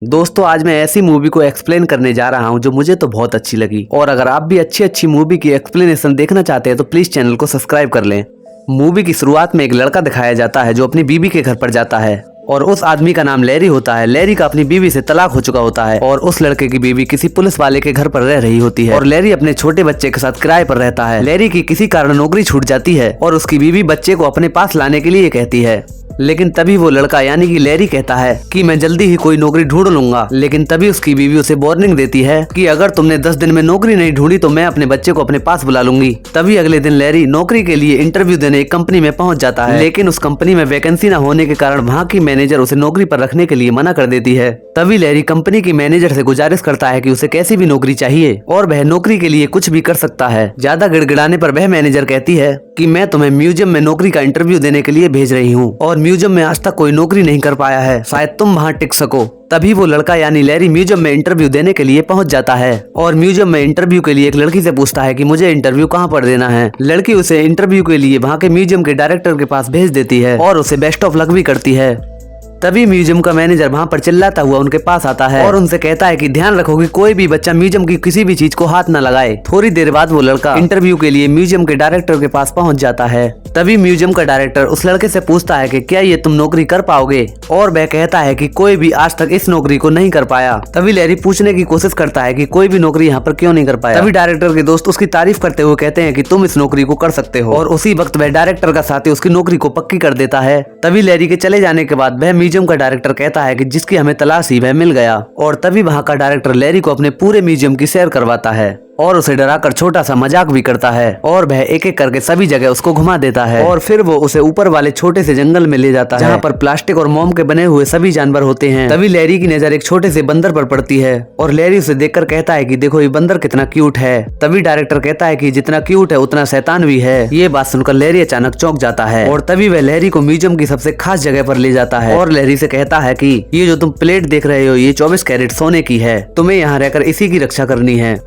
दोस्तों आज मैं ऐसी मूवी को एक्सप्लेन करने जा रहा हूं जो मुझे तो बहुत अच्छी लगी। और अगर आप भी अच्छी अच्छी मूवी की एक्सप्लेनेशन देखना चाहते हैं तो प्लीज चैनल को सब्सक्राइब कर लें। मूवी की शुरुआत में एक लड़का दिखाया जाता है जो अपनी बीवी के घर पर जाता है और उस आदमी का नाम लैरी होता है। लैरी का अपनी बीवी से तलाक हो चुका होता है और उस लड़के की बीवी किसी पुलिस वाले के घर पर रह रही होती है और लैरी अपने छोटे बच्चे के साथ किराए पर रहता है। लैरी की किसी कारण नौकरी छूट जाती है और उसकी बीवी बच्चे को अपने पास लाने के लिए कहती है, लेकिन तभी वो लड़का यानी कि लैरी कहता है कि मैं जल्दी ही कोई नौकरी ढूंढ लूंगा। लेकिन तभी उसकी बीवी उसे वार्निंग देती है कि अगर तुमने 10 दिन में नौकरी नहीं ढूंढी तो मैं अपने बच्चे को अपने पास बुला लूंगी। तभी अगले दिन लैरी नौकरी के लिए इंटरव्यू देने एक कंपनी में पहुंच जाता है, लेकिन उस कंपनी में वैकेंसी न होने के कारण वहाँ की मैनेजर उसे नौकरी पर रखने के लिए मना कर देती है। तभी लैरी कंपनी की मैनेजर से गुजारिश करता है कि उसे कैसी भी नौकरी चाहिए और वह नौकरी के लिए कुछ भी कर सकता है। ज्यादा गिड़गिड़ाने पर वह मैनेजर कहती है कि मैं तुम्हें म्यूजियम में नौकरी का इंटरव्यू देने के लिए भेज रही हूँ और म्यूजियम में आज तक कोई नौकरी नहीं कर पाया है, शायद तुम वहाँ टिक सको। तभी वो लड़का यानी लैरी म्यूजियम में इंटरव्यू देने के लिए पहुंच जाता है और म्यूजियम में इंटरव्यू के लिए एक लड़की से पूछता है कि मुझे इंटरव्यू कहाँ पर देना है। लड़की उसे इंटरव्यू के लिए वहाँ के म्यूजियम के डायरेक्टर के पास भेज देती है और उसे बेस्ट ऑफ लक भी करती है। तभी म्यूजियम का मैनेजर वहाँ पर चिल्लाता हुआ उनके पास आता है और उनसे कहता है कि ध्यान रखो कि कोई भी बच्चा म्यूजियम की किसी भी चीज को हाथ न लगाए। थोड़ी देर बाद वो लड़का इंटरव्यू के लिए म्यूजियम के डायरेक्टर के पास पहुँच जाता है। तभी म्यूजियम का डायरेक्टर उस लड़के से पूछता है कि क्या ये तुम नौकरी कर पाओगे, और वह कहता है कि कोई भी आज तक इस नौकरी को नहीं कर पाया। तभी लैरी पूछने की कोशिश करता है कि कोई भी नौकरी यहाँ पर क्यों नहीं कर पाया। तभी डायरेक्टर के दोस्त उसकी तारीफ करते हुए कहते हैं कि तुम इस नौकरी को कर सकते हो और उसी वक्त वह डायरेक्टर का साथी उसकी नौकरी को पक्की कर देता है। तभी लैरी के चले जाने के बाद वह म्यूजियम का डायरेक्टर कहता है कि जिसकी हमें तलाश ही वह मिल गया। और तभी वहाँ का डायरेक्टर लैरी को अपने पूरे म्यूजियम की सैर करवाता है और उसे डराकर छोटा सा मजाक भी करता है और वह एक एक करके सभी जगह उसको घुमा देता है और फिर वो उसे ऊपर वाले छोटे से जंगल में ले जाता है जहाँ पर प्लास्टिक और मोम के बने हुए सभी जानवर होते हैं। तभी लैरी की नजर एक छोटे से बंदर पर पड़ती है और लैरी उसे देखकर कहता है कि देखो ये बंदर कितना क्यूट है। तभी डायरेक्टर कहता है कि जितना क्यूट है उतना शैतान भी है। ये बात सुनकर लैरी अचानक चौंक जाता है और तभी वह लैरी को म्यूजियम की सबसे खास जगह पर ले जाता है और लैरी से कहता है कि ये जो तुम प्लेट देख रहे हो ये 24 कैरेट सोने की है, तुम्हें यहाँ रहकर इसी की रक्षा करनी है।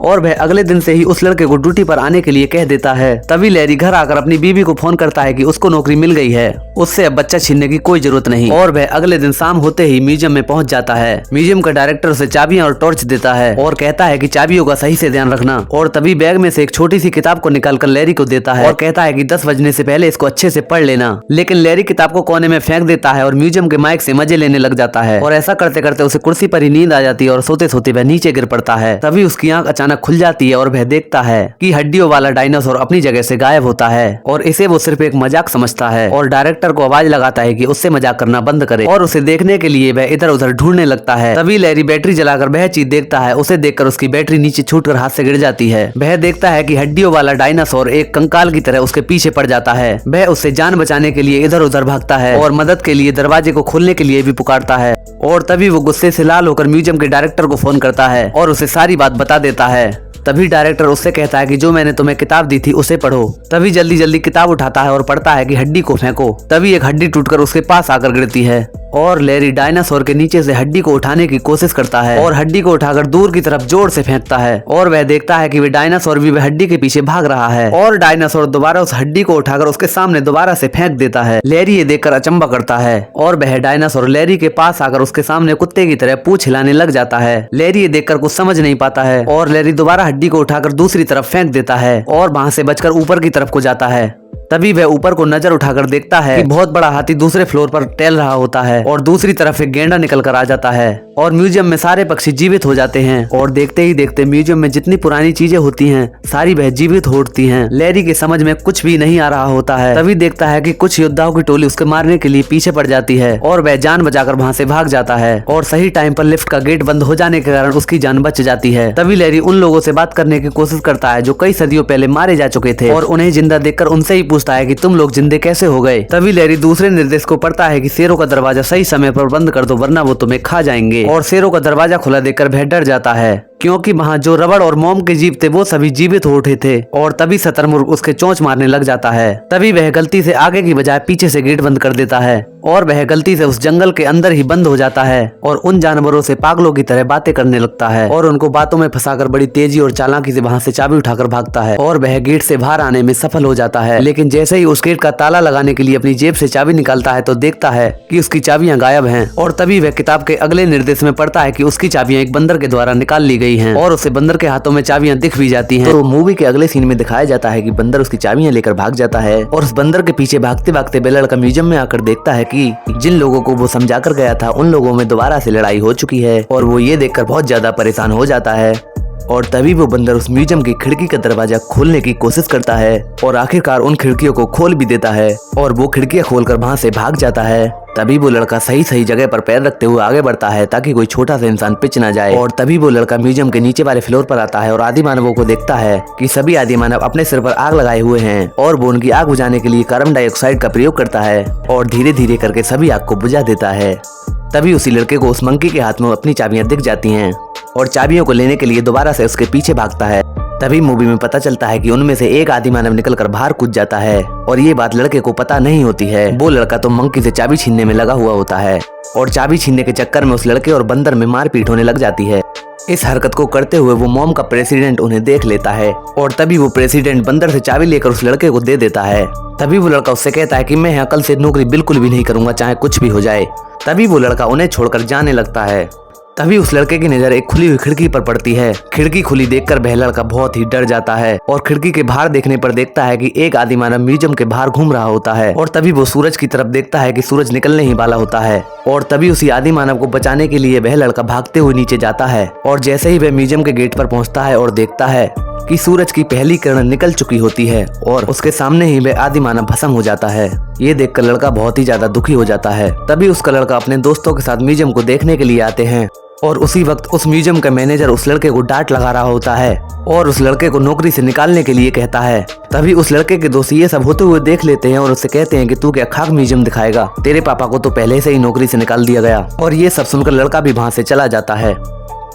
और वह अगले दिन से ही उस लड़के को ड्यूटी पर आने के लिए कह देता है। तभी लैरी घर आकर अपनी बीवी को फोन करता है कि उसको नौकरी मिल गई है, उससे अब बच्चा छीनने की कोई जरूरत नहीं। और वह अगले दिन शाम होते ही म्यूजियम में पहुंच जाता है। म्यूजियम का डायरेक्टर उसे चाबियां और टॉर्च देता है और कहता है कि चाबियों का सही से ध्यान रखना। और तभी बैग में से एक छोटी सी किताब को निकालकर लैरी को देता है और कहता है कि 10 बजने से पहले इसको अच्छे से पढ़ लेना। लेकिन लैरी किताब को कोने में फेंक देता है और म्यूजियम के माइक से मजे लेने लग जाता है और ऐसा करते करते उसे कुर्सी पर ही नींद आ जाती है और सोते सोते वह नीचे गिर पड़ता है। तभी उसकी आंख अचानक खुल जाती है और वह देखता है कि हड्डियों वाला डायनासोर अपनी जगह से गायब होता है और इसे वो सिर्फ एक मजाक समझता है और डायरेक्टर को आवाज लगाता है कि उससे मजाक करना बंद करे और उसे देखने के लिए वह इधर उधर ढूंढने लगता है। तभी लैरी बैटरी जलाकर वह चीज देखता है। उसे देखकर उसकी बैटरी नीचे छूटकर हाथ से गिर जाती है। वह देखता है कि हड्डियों वाला डायनासोर एक कंकाल की तरह उसके पीछे पड़ जाता है। वह उससे जान बचाने के लिए इधर उधर भागता है और मदद के लिए दरवाजे को खोलने के लिए भी पुकारता है। और तभी वो गुस्से से लाल होकर म्यूजियम के डायरेक्टर को फोन करता है और उसे सारी बात बता देता है। तभी डायरेक्टर उससे कहता है कि जो मैंने तुम्हें किताब दी थी उसे पढ़ो। तभी जल्दी जल्दी किताब उठाता है और पढ़ता है कि हड्डी को फेंको। तभी एक हड्डी टूटकर उसके पास आकर गिरती है और लैरी डायनासोर के नीचे से हड्डी को उठाने की कोशिश करता है और हड्डी को उठाकर दूर की तरफ जोर से फेंकता है और वह देखता है कि वह डायनासोर भी वह हड्डी के पीछे भाग रहा है और डायनासोर दोबारा उस हड्डी को उठाकर उसके सामने दोबारा से फेंक देता है। लैरी ये देखकर अचंभा करता है और वह डायनासोर लैरी के पास आकर उसके सामने कुत्ते की तरह पूंछ हिलाने लग जाता है। लैरी ये देखकर कुछ समझ नहीं पाता है और लैरी दोबारा हड्डी को उठाकर दूसरी तरफ फेंक देता है और वहां से बचकर ऊपर की तरफ को जाता है। तभी वह ऊपर को नजर उठाकर देखता है कि बहुत बड़ा हाथी दूसरे फ्लोर पर टहल रहा होता है और दूसरी तरफ एक गेंडा निकल कर आ जाता है और म्यूजियम में सारे पक्षी जीवित हो जाते हैं और देखते ही देखते म्यूजियम में जितनी पुरानी चीजें होती हैं सारी वह जीवित हो उठती हैं। लैरी के समझ में कुछ भी नहीं आ रहा होता है। तभी देखता है कि कुछ योद्धाओं की टोली उसके मारने के लिए पीछे पड़ जाती है और वह जान बचाकर वहां से भाग जाता है और सही टाइम पर लिफ्ट का गेट बंद हो जाने के कारण उसकी जान बच जाती है। तभी लैरी उन लोगों से बात करने की कोशिश करता है जो कई सदियों पहले मारे जा चुके थे और उन्हें जिंदा देखकर उनसे ही पूछता है कि तुम लोग जिंदे कैसे हो गए। तभी लैरी दूसरे निर्देश को पढ़ता है कि शेरों का दरवाजा सही समय पर बंद कर दो वरना वो तुम्हें खा जाएंगे और शेरों का दरवाजा खुला देखकर वह डर जाता है क्योंकि वहाँ जो रबड़ और मोम के जीव थे वो सभी जीवित हो उठे थे। और तभी शतरमुर्ग उसके चोंच मारने लग जाता है। तभी वह गलती से आगे की बजाय पीछे से गेट बंद कर देता है और वह गलती से उस जंगल के अंदर ही बंद हो जाता है और उन जानवरों से पागलों की तरह बातें करने लगता है और उनको बातों में फंसाकर बड़ी तेजी और चालाकी से वहाँ से चाबी उठाकर भागता है और वह गेट से बाहर आने में सफल हो जाता है। लेकिन जैसे ही उस गेट का ताला लगाने के लिए अपनी जेब से चाबी निकालता है तो देखता है कि उसकी चाबियां गायब हैं। और तभी वह किताब के अगले निर्देश में पढ़ता है कि उसकी चाबियां एक बंदर के द्वारा निकाल ली गई हैं और उसे बंदर के हाथों में चाबियां दिख भी जाती हैं। तो मूवी के अगले सीन में दिखाया जाता है कि बंदर उसकी चाबियां लेकर भाग जाता है और उस बंदर के पीछे भागते भागते वह लड़का म्यूजियम में आकर देखता है कि जिन लोगों को वो समझा कर गया था उन लोगों में दोबारा से लड़ाई हो चुकी है और वो ये देखकर बहुत ज्यादा परेशान हो जाता है। और तभी वो बंदर उस म्यूजियम की खिड़की का दरवाजा खोलने की कोशिश करता है और आखिरकार उन खिड़कियों को खोल भी देता है और वो खिड़कियां खोलकर वहां से भाग जाता है। तभी वो लड़का सही सही जगह पर पैर रखते हुए आगे बढ़ता है ताकि कोई छोटा सा इंसान पिच ना जाए। और तभी वो लड़का म्यूजियम के नीचे वाले फ्लोर पर आता है और आदि मानवों को देखता है कि सभी आदि मानव अपने सिर पर आग लगाए हुए हैं और वो उनकी आग बुझाने के लिए कार्बन डाइऑक्साइड का प्रयोग करता है और धीरे धीरे करके सभी आग को बुझा देता है। तभी उसी लड़के को उस मंकी के हाथ में अपनी चाबियां दिख जाती हैं और चाबियों को लेने के लिए दोबारा से उसके पीछे भागता है। तभी मूवी में पता चलता है कि उनमें से एक आदि मानव निकलकर बाहर कूद जाता है और ये बात लड़के को पता नहीं होती है। वो लड़का तो मंकी से चाबी छीनने में लगा हुआ होता है और चाबी छीनने के चक्कर में उस लड़के और बंदर में मारपीट होने लग जाती है। इस हरकत को करते हुए वो मोम का प्रेसिडेंट उन्हें देख लेता है और तभी वो प्रेसिडेंट बंदर से चाबी लेकर उस लड़के को दे देता है। तभी वो लड़का उससे कहता है कि मैं यहाँ कल से नौकरी बिल्कुल भी नहीं करूंगा, चाहे कुछ भी हो जाए। तभी वो लड़का उन्हें छोड़कर जाने लगता है। तभी उस लड़के की नजर एक खुली हुई खिड़की पर पड़ती है। खिड़की खुली देखकर वह लड़का बहुत ही डर जाता है और खिड़की के बाहर देखने पर देखता है कि एक आदि मानव म्यूजियम के बाहर घूम रहा होता है। और तभी वो सूरज की तरफ देखता है कि सूरज निकलने ही वाला होता है और तभी उसी आदि मानव को बचाने के लिए वह लड़का भागते हुए नीचे जाता है। और जैसे ही वह म्यूजियम के गेट पर पहुंचता है और देखता है कि सूरज की पहली किरण निकल चुकी होती है और उसके सामने ही वह आदि मानव भस्म हो जाता है। ये देखकर लड़का बहुत ही ज्यादा दुखी हो जाता है। तभी उसका लड़का अपने दोस्तों के साथ म्यूजियम को देखने के लिए आते हैं और उसी वक्त उस म्यूजियम का मैनेजर उस लड़के को डांट लगा रहा होता है और उस लड़के को नौकरी से निकालने के लिए कहता है। तभी उस लड़के के दोस्त ये सब होते हुए देख लेते हैं और उससे कहते हैं कि तू क्या खाक म्यूजियम दिखाएगा, तेरे पापा को तो पहले से ही नौकरी से निकाल दिया गया। और ये सब सुनकर लड़का भी वहाँ से चला जाता है।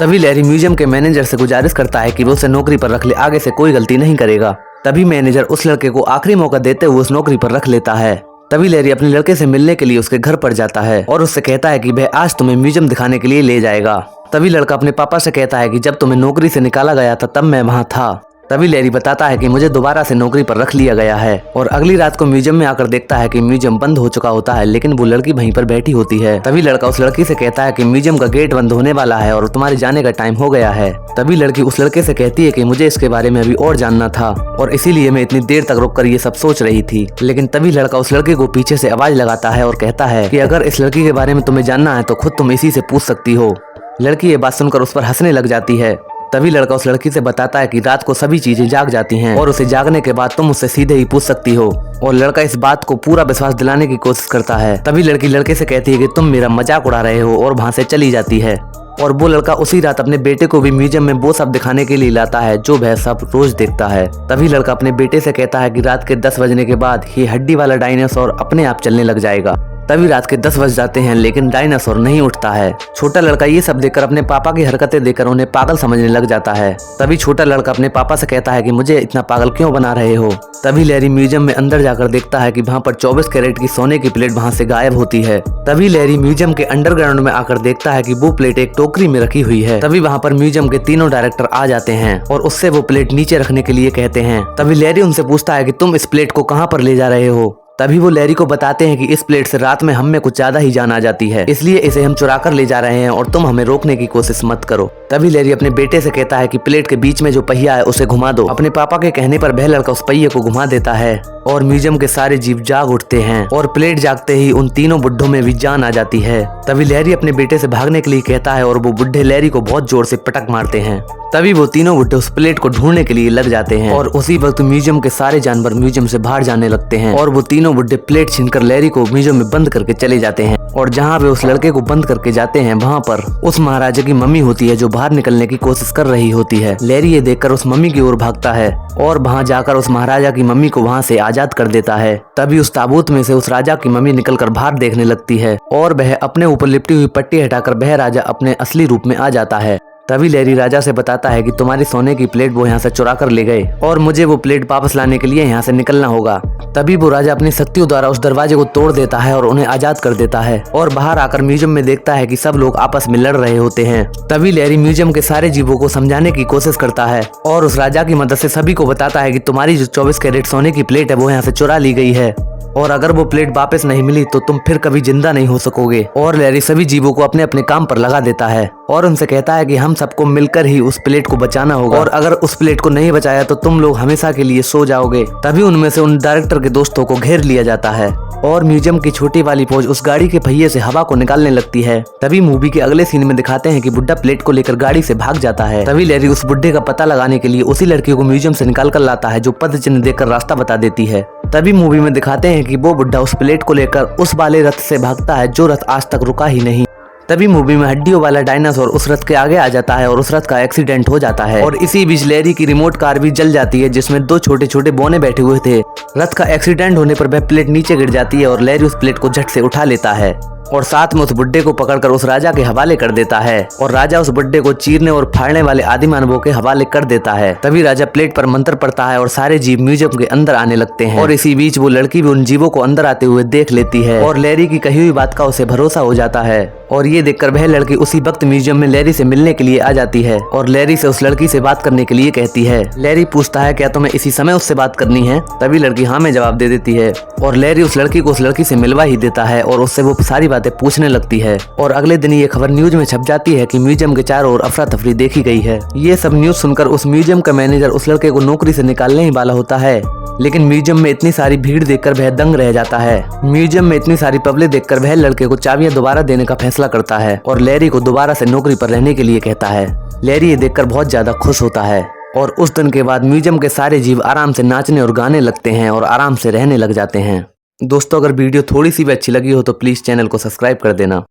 तभी लैरी म्यूजियम के मैनेजर से गुजारिश करता है कि वो उसे नौकरी पर रख ले, आगे से कोई गलती नहीं करेगा। तभी मैनेजर उस लड़के को आखिरी मौका देते हुए उस नौकरी पर रख लेता है। तभी लैरी अपने लड़के से मिलने के लिए उसके घर पर जाता है और उससे कहता है कि वह आज तुम्हें म्यूजियम दिखाने के लिए ले जाएगा। तभी लड़का अपने पापा से कहता है कि जब तुम्हें नौकरी से निकाला गया था तब मैं वहाँ था। तभी लैरी बताता है कि मुझे दोबारा से नौकरी पर रख लिया गया है और अगली रात को म्यूजियम में आकर देखता है कि म्यूजियम बंद हो चुका होता है लेकिन वो लड़की वहीं पर बैठी होती है। तभी लड़का उस लड़की से कहता है कि म्यूजियम का गेट बंद होने वाला है और तुम्हारे जाने का टाइम हो गया है। तभी लड़की उस लड़के से कहती है कि मुझे इसके बारे में अभी और जानना था और इसीलिए मैं इतनी देर तक रुककर ये सब सोच रही थी। लेकिन तभी लड़का उस लड़के को पीछे से आवाज लगाता है और कहता है कि अगर इस लड़की के बारे में तुम्हें जानना है तो खुद तुम इसी से पूछ सकती हो। लड़की ये बात सुनकर उस पर हंसने लग जाती है। तभी लड़का उस लड़की से बताता है कि रात को सभी चीजें जाग जाती हैं और उसे जागने के बाद तुम उससे सीधे ही पूछ सकती हो। और लड़का इस बात को पूरा विश्वास दिलाने की कोशिश करता है। तभी लड़की लड़के से कहती है कि तुम मेरा मजाक उड़ा रहे हो और वहाँ से चली जाती है। और वो लड़का उसी रात अपने बेटे को भी म्यूजियम में वो सब दिखाने के लिए लाता है जो वह सब रोज देखता है। तभी लड़का अपने बेटे से कहता है कि रात के 10 बजने के बाद ये हड्डी वाला डायनासोर अपने आप चलने लग जाएगा। तभी रात के 10 बज जाते हैं लेकिन डायनासोर नहीं उठता है। छोटा लड़का ये सब देखकर अपने पापा की हरकतें देखकर उन्हें पागल समझने लग जाता है। तभी छोटा लड़का अपने पापा से कहता है कि मुझे इतना पागल क्यों बना रहे हो। तभी लैरी म्यूजियम में अंदर जाकर देखता है कि वहाँ पर 24 कैरेट की सोने की प्लेट वहाँ से गायब होती है। तभी लैरी म्यूजियम के अंडरग्राउंड में आकर देखता है कि वो प्लेट एक टोकरी में रखी हुई है। तभी वहाँ पर म्यूजियम के तीनों डायरेक्टर आ जाते हैं और उससे वो प्लेट नीचे रखने के लिए कहते हैं। तभी लैरी उनसे पूछता है कि तुम इस प्लेट को कहाँ पर ले जा रहे हो। तभी वो लैरी को बताते हैं कि इस प्लेट से रात में हम में कुछ ज्यादा ही जान आ जाती है, इसलिए इसे हम चुरा कर ले जा रहे हैं और तुम हमें रोकने की कोशिश मत करो। तभी लैरी अपने बेटे से कहता है कि प्लेट के बीच में जो पहिया है उसे घुमा दो। अपने पापा के कहने पर वह लड़का उस पहिए को घुमा देता है और म्यूजियम के सारे जीव जाग उठते हैं और प्लेट जागते ही उन तीनों बुड्ढों में भी जान आ जाती है। तभी लैरी अपने बेटे से भागने के लिए कहता है और वो बुड्ढे लैरी को बहुत जोर से पटक मारते हैं। तभी वो तीनों बुड्ढे उस प्लेट को ढूंढने के लिए लग जाते हैं और उसी वक्त म्यूजियम के सारे जानवर म्यूजियम से बाहर जाने लगते हैं और वो तीनों बुड्ढे प्लेट छीनकर लैरी को म्यूजियम में बंद करके चले जाते हैं। और जहाँ वे उस लड़के को बंद करके जाते हैं वहाँ पर उस महाराजा की मम्मी होती है जो बाहर निकलने की कोशिश कर रही होती है। लैरी ये देखकर उस मम्मी की ओर भागता है और वहाँ जाकर उस महाराजा की मम्मी को वहाँ से आजाद कर देता है। तभी उस ताबूत में से उस राजा की मम्मी निकलकर बाहर देखने लगती है और वह अपने ऊपर लिपटी हुई पट्टी हटाकर वह राजा अपने असली रूप में आ जाता है। तभी लैरी राजा से बताता है कि तुम्हारी सोने की प्लेट वो यहाँ से चुरा कर ले गए और मुझे वो प्लेट वापस लाने के लिए यहाँ से निकलना होगा। तभी वो राजा अपनी शक्तियों द्वारा उस दरवाजे को तोड़ देता है और उन्हें आजाद कर देता है और बाहर आकर म्यूजियम में देखता है कि सब लोग आपस में लड़ रहे होते हैं। तभी लैरी म्यूजियम के सारे जीवों को समझाने की कोशिश करता है और उस राजा की मदद से सभी को बताता है कि तुम्हारी जो 24 कैरेट सोने की प्लेट है वो यहाँ से चुरा ली गई है और अगर वो प्लेट वापस नहीं मिली तो तुम फिर कभी जिंदा नहीं हो सकोगे। और लैरी सभी जीवों को अपने अपने काम पर लगा देता है और उनसे कहता है कि हम सबको मिलकर ही उस प्लेट को बचाना होगा और अगर उस प्लेट को नहीं बचाया तो तुम लोग हमेशा के लिए सो जाओगे। तभी उनमें से उन डायरेक्टर के दोस्तों को घेर लिया जाता है और म्यूजियम की छोटी वाली फौज उस गाड़ी के पहिए से हवा को निकालने लगती है। तभी मूवी के अगले सीन में दिखाते हैं कि बुड्ढा प्लेट को लेकर गाड़ी से भाग जाता है। तभी लैरी उस बुड्ढे का पता लगाने के लिए उसी लड़की को म्यूजियम से निकाल कर लाता है जो पद चिन्ह देकर रास्ता बता देती है। तभी मूवी में दिखाते हैं कि वो बुड्ढा उस प्लेट को लेकर उस वाले रथ से भागता है जो रथ आज तक रुका ही नहीं। तभी मूवी में हड्डियों वाला डायनासोर उस रथ के आगे आ जाता है और उस रथ का एक्सीडेंट हो जाता है और इसी बीच लैरी की रिमोट कार भी जल जाती है जिसमें 2 छोटे छोटे बोने बैठे हुए थे। रथ का एक्सीडेंट होने पर वह प्लेट नीचे गिर जाती है और लैरी उस प्लेट को झट से उठा लेता है और साथ में उस बुड्ढे को पकड़कर उस राजा के हवाले कर देता है और राजा उस बुड्ढे को चीरने और फाड़ने वाले आदि मानवों के हवाले कर देता है। तभी राजा प्लेट पर मंत्र पड़ता है और सारे जीव म्यूजियम के अंदर आने लगते हैं और इसी बीच वो लड़की भी उन जीवों को अंदर आते हुए देख लेती है और लैरी की कही हुई बात का उसे भरोसा हो जाता है और ये देखकर वह लड़की उसी वक्त म्यूजियम में लैरी से मिलने के लिए आ जाती है और लैरी से उस लड़की से बात करने के लिए कहती है। लैरी पूछता है क्या तुम्हें इसी समय उससे बात करनी है? तभी लड़की हाँ में जवाब दे देती है और लैरी उस लड़की को उस लड़की से मिलवा ही देता है और उससे वो सारी बातें पूछने लगती है और अगले दिन ये खबर न्यूज में छप जाती है कि म्यूजियम के चारों ओर अफरा तफरी देखी गई है। ये सब न्यूज सुनकर उस म्यूजियम का मैनेजर उस लड़के को नौकरी से निकालने ही वाला होता है, लेकिन म्यूजियम में इतनी सारी भीड़ देखकर वह दंग रह जाता है। म्यूजियम में इतनी सारी पब्लिक देखकर वह लड़के को चाबियां दोबारा देने का फैसला करता है और लैरी को दोबारा से नौकरी पर रहने के लिए कहता है। लैरी ये देखकर बहुत ज्यादा खुश होता है और उस दिन के बाद म्यूजियम के सारे जीव आराम से नाचने और गाने लगते हैं और आराम से रहने लग जाते हैं। दोस्तों, अगर वीडियो थोड़ी सी भी अच्छी लगी हो तो प्लीज चैनल को सब्सक्राइब कर देना।